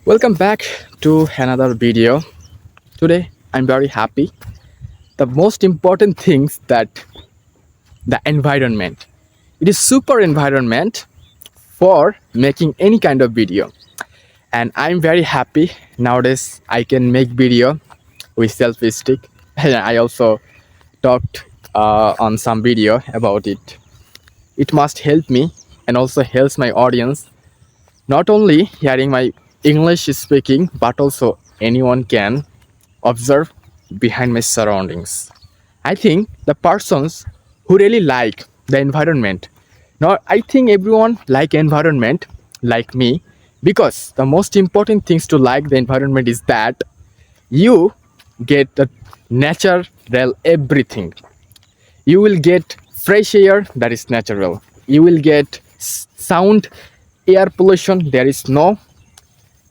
Welcome back to another video. Today I'm very happy. The most important things that the environment. It is super environment for making any kind of video. And I'm very happy nowadays I can make video with selfie stick. And I also talked on some video about it. It must help me and also helps my audience not only hearing my English speaking, but also anyone can observe behind my surroundings. I think the persons who really like the environment. Now, I think everyone like environment like me because the most important things to like the environment is that you get the natural everything. You will get fresh air that is natural. You will get sound air pollution there is no,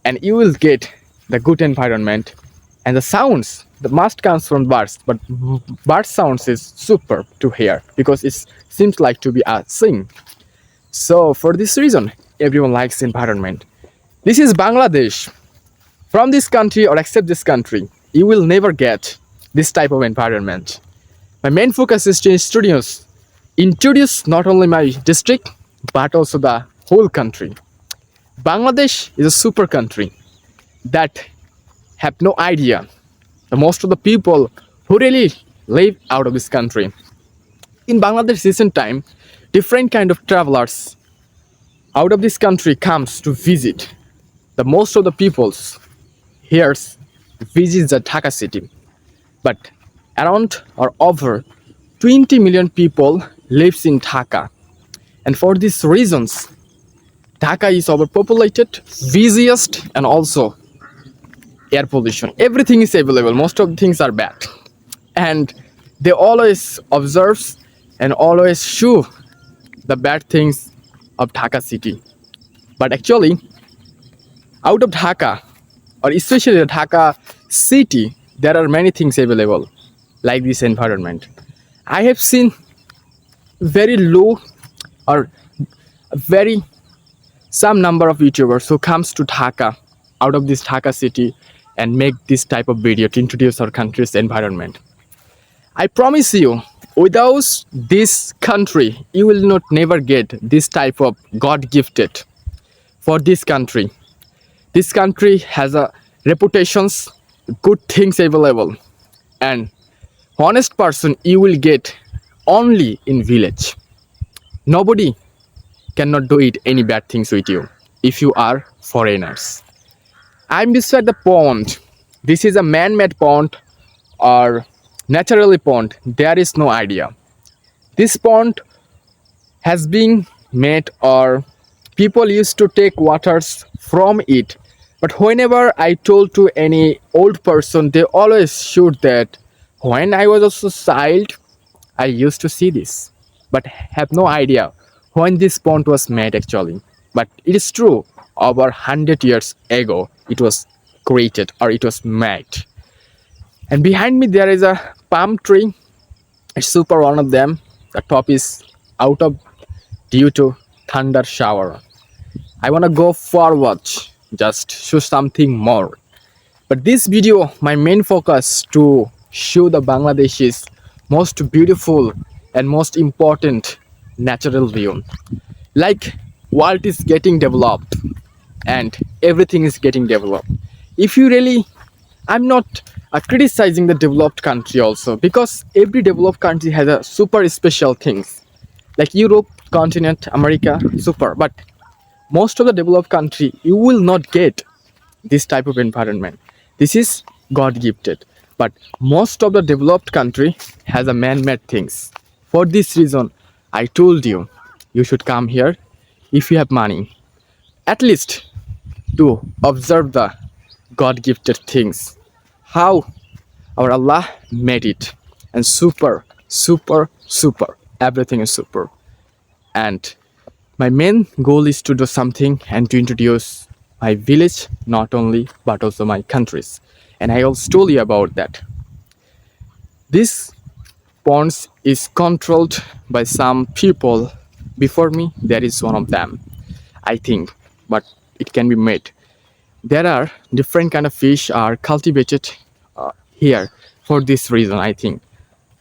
and you will get the good environment and the sounds the must comes from birds, but bird sounds is super to hear because it seems like to be a sing. So for this reason everyone likes environment. This is Bangladesh. From this country or except this country you will never get this type of environment. My main focus is to introduce not only my district but also the whole country. Bangladesh is a super country that have no idea. The most of the people who really live out of this country. In Bangladesh recent time, different kind of travelers out of this country comes to visit. The most of the peoples here visits the Dhaka city. But around or over 20 million people lives in Dhaka. And for these reasons, Dhaka is overpopulated, busiest, and also air pollution. Everything is available. Most of the things are bad. And they always observe and always show the bad things of Dhaka city. But actually, out of Dhaka, or especially the Dhaka city, there are many things available, like this environment. I have seen very low or very some number of YouTubers who comes to Dhaka out of this Dhaka city and make this type of video to introduce our country's environment. I promise you, without this country, you will not never get this type of God gifted for this country. This country has a reputations, good things available, and honest person you will get only in village. Nobody cannot do it any bad things with you if you are foreigners. I'm beside the pond. This is a man-made pond or naturally pond. There is no idea. This pond has been made or people used to take waters from it. But whenever I told to any old person, they always shoot that when I was also child, I used to see this, but have no idea when this pond was made actually. But it is true, over 100 years ago, it was created or it was made. And behind me there is a palm tree. It's super one of them. The top is out of due to thunder shower. I wanna go forward, just show something more. But this video, my main focus to show the Bangladesh's most beautiful and most important natural view. Like world is getting developed and everything is getting developed. If you really, I'm not criticizing the developed country also because every developed country has a super special things. Like Europe, continent, America, super. But most of the developed country, you will not get this type of environment. This is God gifted. But most of the developed country has a man-made things. For this reason, I told you, you should come here if you have money. At least to observe the God-gifted things. How our Allah made it. And super, super, super. Everything is super. And my main goal is to do something and to introduce my village, not only, but also my countries. And I also told you about that. This ponds is controlled by some people. Before me, there is one of them, I think, but it can be made. There are different kind of fish are cultivated here for this reason, I think.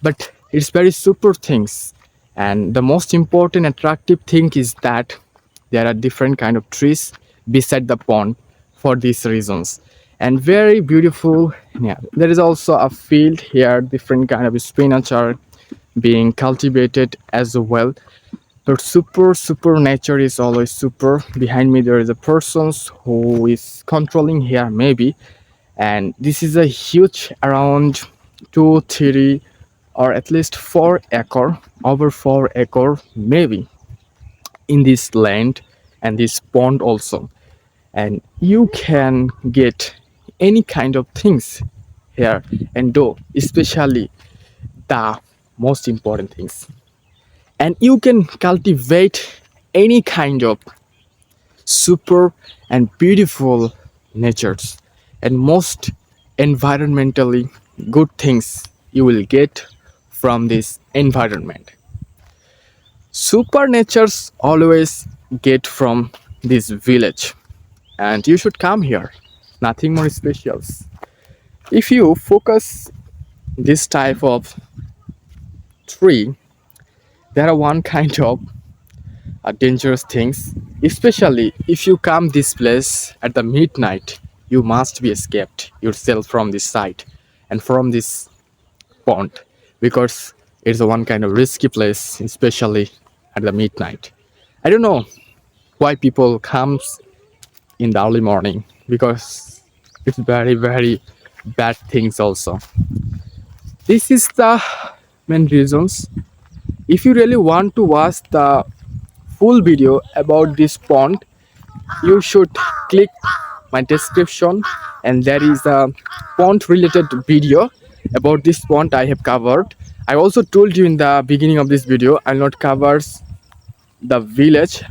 But it's very super things, and the most important attractive thing is that there are different kind of trees beside the pond for these reasons, and very beautiful. Yeah, there is also a field here, different kind of spinach are being cultivated as well. But super nature is always super. Behind me there is a person who is controlling here maybe, and this is a huge around 2 3 or at least 4 acre, over 4 acre maybe, in this land and this pond also. And you can get any kind of things here and do, especially the most important things. And you can cultivate any kind of super and beautiful natures, and most environmentally good things you will get from this environment. Super natures always get from this village, and you should come here. Nothing more special. If you focus this type of tree, there are one kind of dangerous things, especially if you come this place at the midnight. You must be escaped yourself from this site and from this pond, because it's a one kind of risky place, especially at the midnight. I don't know why people comes in the early morning, because it's very bad things also. This is the main reasons. If you really want to watch the full video about this pond, you should click my description, and there is a pond related video about this pond I have covered. I also told you in the beginning of this video I'll not cover the village,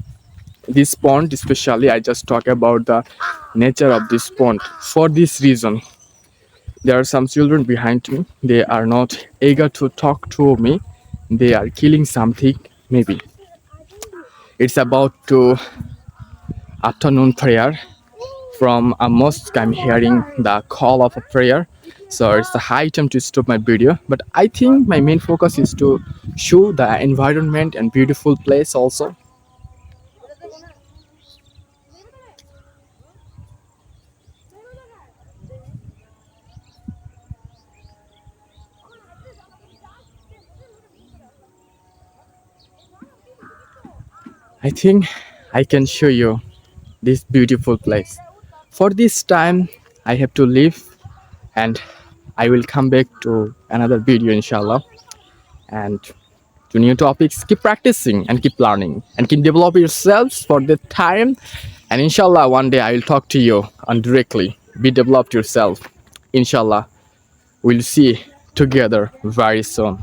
this pond especially. I just talk about the nature of this pond. For this reason, there are some children behind me, they are not eager to talk to me, they are killing something maybe. It's about to afternoon prayer from a mosque. I'm hearing the call of a prayer, so it's the high time to stop my video. But I think my main focus is to show the environment and beautiful place also. I think I can show you this beautiful place. For this time I have to leave, and I will come back to another video inshallah, and to new topics. Keep practicing and keep learning and keep develop yourselves for the time, and inshallah one day I will talk to you on directly. Be developed yourself, inshallah. We'll see together very soon.